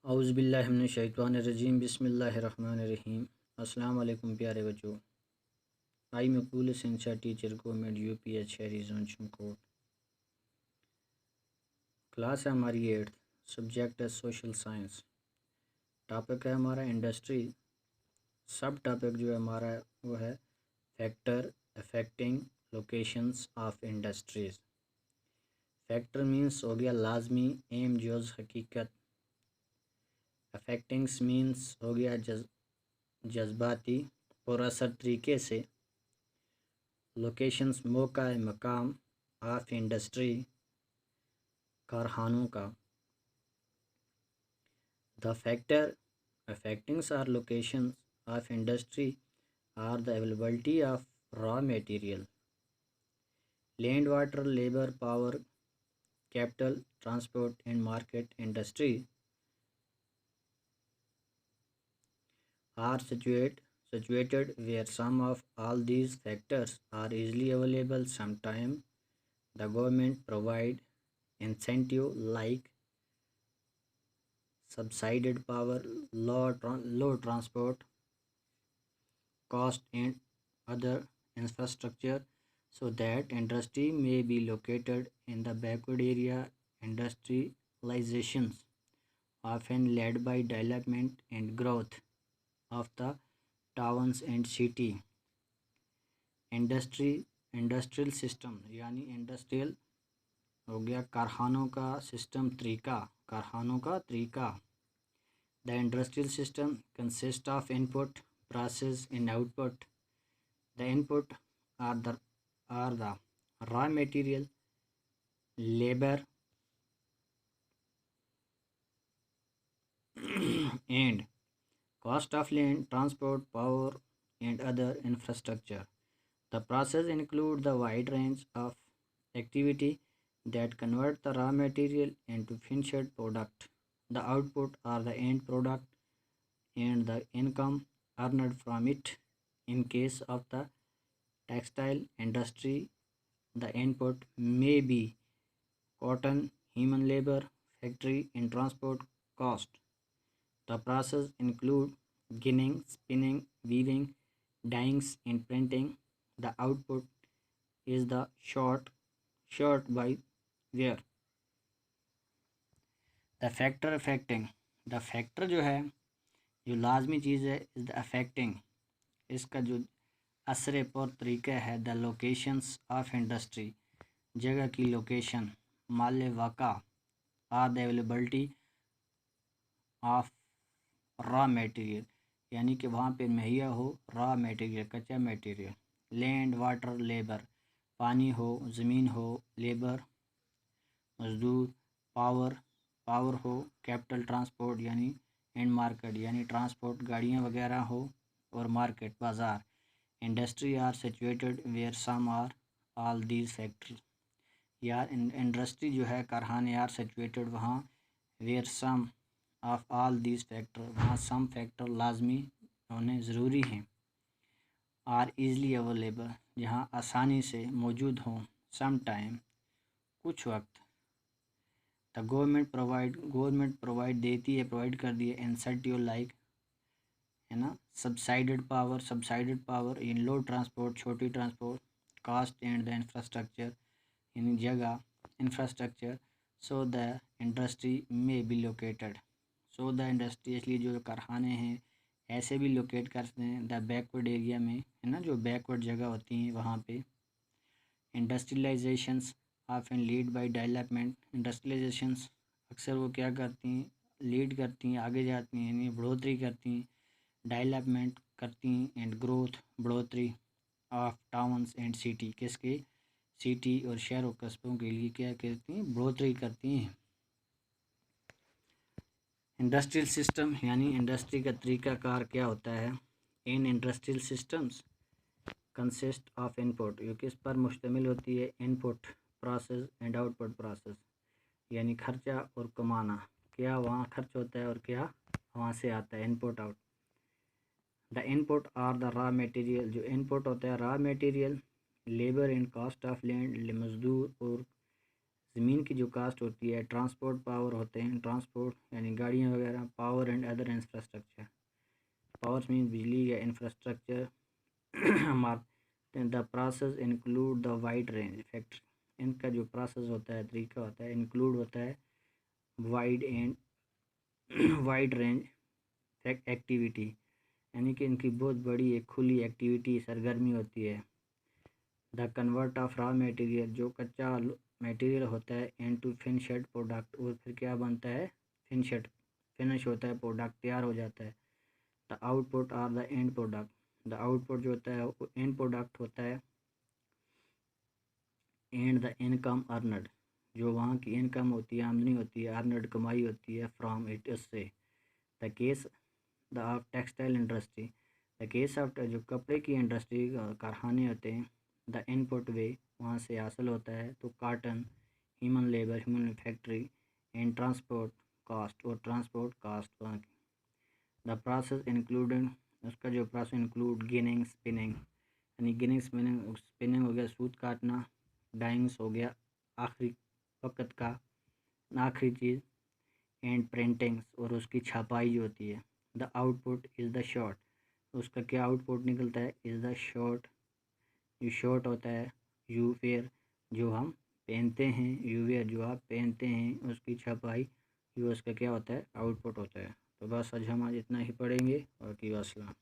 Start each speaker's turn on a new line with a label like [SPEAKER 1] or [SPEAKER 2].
[SPEAKER 1] औज़ुबिल्लाहिमिनश्शैतानिर्रजीम बिस्मिल्लाहिर्रहमानिर्रहीम। अस्सलाम वालेकुम प्यारे बच्चों। आई मकबूल सिंसा टीचर गवर्नमेंट यूपीएच शहरी जोन चमकोट। क्लास है हमारी 8th। सब्जेक्ट है सोशल साइंस। टॉपिक है हमारा इंडस्ट्री। सब टॉपिक जो है हमारा वो है factor affecting locations of industries. Factor means हो गया लाजमी, एम जोज़ हकीकत। अफेक्टिंग्स मीन्स हो गया जज्बाती और असर तरीके से। लोकेशंस मौका मकाम ऑफ इंडस्ट्री कारखानों का। The factor affectings are locations of industry are the availability of raw material, land, water, labour, power, capital, transport and market. Industry are situated where some of all these factors are easily available. Sometimes the government provide incentive like subsidized power, low transport cost and other infrastructure so that industry may be located in the backward area. Industrializations often led by development and growth of the towns and city. Industrial system यानी industrial हो गया कारखानों का system तरीका, कारखानों का तरीका। The industrial system consist of input, process and output. The input are the raw material, labour and cost of land, transport, power and other infrastructure. The process include the wide range of activity that convert the raw material into finished product. The output or the end product and the income earned from it. In case of the textile industry, the input may be cotton, human labor, factory and transport cost. The process include ginning, spinning, weaving, dyeing and printing. The output is the short by wear. The factor affecting, the factor जो है जो लाजमी चीज़ है is the affecting, इसका जो असर पर तरीका है the locations of industry, जगह की लोकेशन, माल वाक़ा or the availability of raw material यानी कि वहाँ पे मुहैया हो रॉ मटेरियल, कच्चा मटेरियल। लैंड, वाटर, लेबर, पानी हो, ज़मीन हो, लेबर, मज़दूर, पावर हो, कैपिटल, ट्रांसपोर्ट यानी एंड मार्केट यानी ट्रांसपोर्ट गाड़ियाँ वगैरह हो, और मार्केट बाज़ार। Industry are situated where some are all these factor, यार इंडस्ट्री जो है कारखाने आर सिचुएटेड वहाँ where some of all these factor, वहाँ सम फैक्टर लाजमी होने ज़रूरी हैं। आर ईज़ली अवेलेबल, जहाँ आसानी से मौजूद हों। सम टाइम, कुछ वक्त। द गवर्नमेंट प्रोवाइड देती है, प्रोवाइड कर दिए इंसेंटिव लाइक है ना, subsidised power in low transport, छोटी transport cost and the infrastructure यानी जगह इंफ्रास्ट्रक्चर। सो द इंडस्ट्री में be located, so the industry इसलिए जो कारखाने हैं ऐसे भी लोकेट करते हैं द बैकवर्ड एरिया में, है ना, जो बैकवर्ड जगह होती हैं वहाँ पे। Industrialisations often lead by development, industrialisations अक्सर वो क्या करती हैं, लीड करती हैं, आगे जाती हैं यानी बढ़ोतरी करती हैं, डेवलपमेंट करती हैं एंड ग्रोथ, बढ़ोतरी ऑफ टाउन्स एंड सिटी, किसके, सिटी और शहर और कस्बों के लिए क्या करती हैं, बढ़ोतरी करती हैं। इंडस्ट्रियल सिस्टम यानी इंडस्ट्री का तरीक़ाकार क्या होता है। In industrial systems consist of input, जो किस पर मुश्तमिल होती है, input, process and output process यानी खर्चा और कमाना, क्या वहाँ खर्च होता है और क्या वहाँ से आता है, input out. The input are the raw material, जो इनपुट होता है raw material, labour and cost of land, मजदूर और ज़मीन की जो कास्ट होती है, ट्रांसपोर्ट पावर होते हैं, ट्रांसपोर्ट यानी गाड़ियाँ वगैरह, power and other infrastructure, power mean बिजली या infrastructure the process include the wide range factory, इनका जो प्रोसेस होता है, तरीका होता है, इंक्लूड होता है wide and wide range activity, यानी कि इनकी बहुत बड़ी एक खुली एक्टिविटी सरगर्मी होती है। The convert of raw material, जो कच्चा मटेरियल होता है, इनटू फिनिश्ड प्रोडक्ट, और फिर क्या बनता है, फिनिश होता है, प्रोडक्ट तैयार हो जाता है। द आउटपुट और the end product, the output जो होता है वो एंड प्रोडक्ट होता है। एंड द इनकम अर्नड, जो वहाँ की इनकम होती है, आमदनी होती है, अर्नड कमाई होती है, फ्रॉम इट, इससे। The case the of textile industry, the case of जो कपड़े की इंडस्ट्री, कारखाने होते हैं, द इनपुट वे, वहाँ से हासिल होता है, तो cotton, human labour, human factory, and transport cost, और ट्रांसपोर्ट कास्ट वहाँ की। द प्रोसेस इंक्लूडेड, उसका जो प्रोसेस इंक्लूड गिनिंग, स्पिनिंग, यानी गिनिंग, स्पिनिंग, स्पिनिंग हो गया सूत काटना, डाइंग्स हो गया आखिरी वक्त का आखिरी चीज़, एंड प्रिंटिंग्स, और उसकी छपाई जो होती है। The output is the short, उसका क्या आउटपुट निकलता है, इज़ द शॉर्ट, जो शॉर्ट होता है, यू वेयर, जो हम पहनते हैं, यू वेयर जो आप पहनते हैं, उसकी छपाई, ये उसका क्या होता है, आउटपुट होता है। तो बस आज हम आज इतना ही पढ़ेंगे, और की वासलाम।